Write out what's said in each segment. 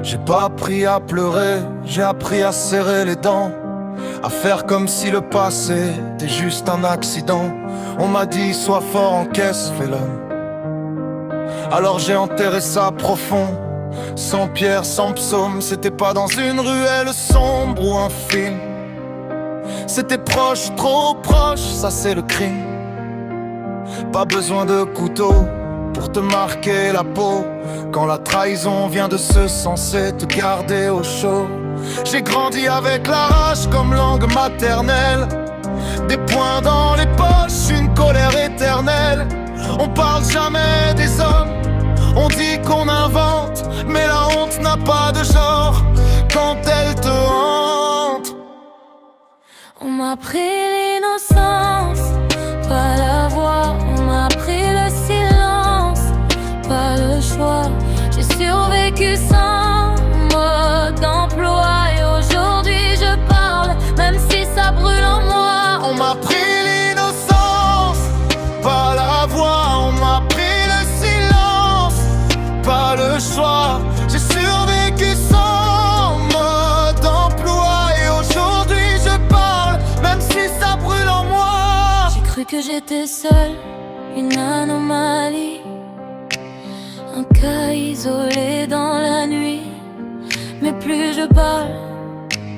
J'ai pas appris à pleurer, j'ai appris à serrer les dents, à faire comme si le passé était juste un accident. On m'a dit sois fort, encaisse, fais-le. Alors j'ai enterré ça profond, sans pierre, sans psaume. C'était pas dans une ruelle sombre ou un film, c'était proche, trop proche, ça c'est le crime. Pas besoin de couteau pour te marquer la peau, quand la trahison vient de ce censé te garder au chaud. J'ai grandi avec la rage comme langue maternelle, des poings dans les poches, une colère éternelle. On parle jamais des hommes, on dit qu'on invente, mais la honte n'a pas de genre quand elle te hante. On m'a pris l'innocence, pas la voix. On m'a pris le silence, pas le choix. J'ai survécu sans mode d'emploi, et aujourd'hui je parle, même si ça brûle en moi. On m'a pris l'innocence, pas la voix. On m'a pris le silence, pas le choix. J'ai survécu sans mode d'emploi, et aujourd'hui je parle, même si ça brûle en moi. J'ai cru que j'étais seule, une anomalie, un cas isolé dans la nuit. Mais plus je parle,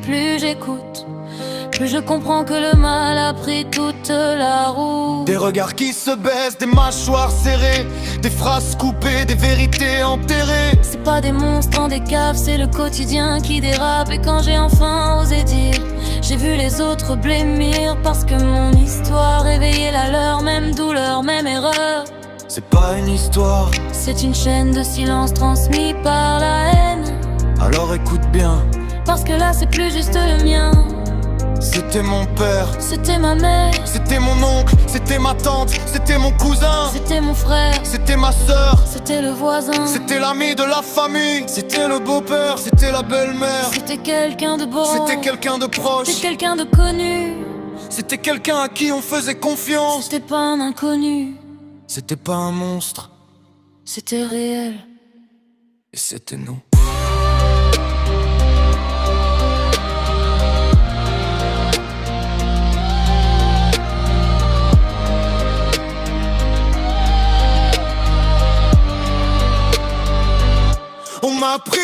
plus j'écoute, plus je comprends que le mal a pris toute la route. Des regards qui se baissent, des mâchoires serrées, des phrases coupées, des vérités enterrées. C'est pas des monstres en des caves, c'est le quotidien qui dérape. Et quand j'ai enfin osé dire, j'ai vu les autres blêmir, parce que mon histoire réveillait la leur. Même douleur, même erreur. C'est pas une histoire, c'est une chaîne de silence transmis par la haine. alors écoute bien. Parce que là c'est plus juste le mien. C'était mon père, c'était ma mère, c'était mon oncle, c'était ma tante, c'était mon cousin, c'était mon frère, c'était ma sœur, c'était le voisin, c'était l'ami de la famille, c'était le beau-père, c'était la belle-mère, c'était quelqu'un de beau, c'était quelqu'un de proche, c'était quelqu'un de connu, c'était quelqu'un à qui on faisait confiance. c'était pas un inconnu, c'était pas un monstre, c'était réel, et c'était nous. On m'a pris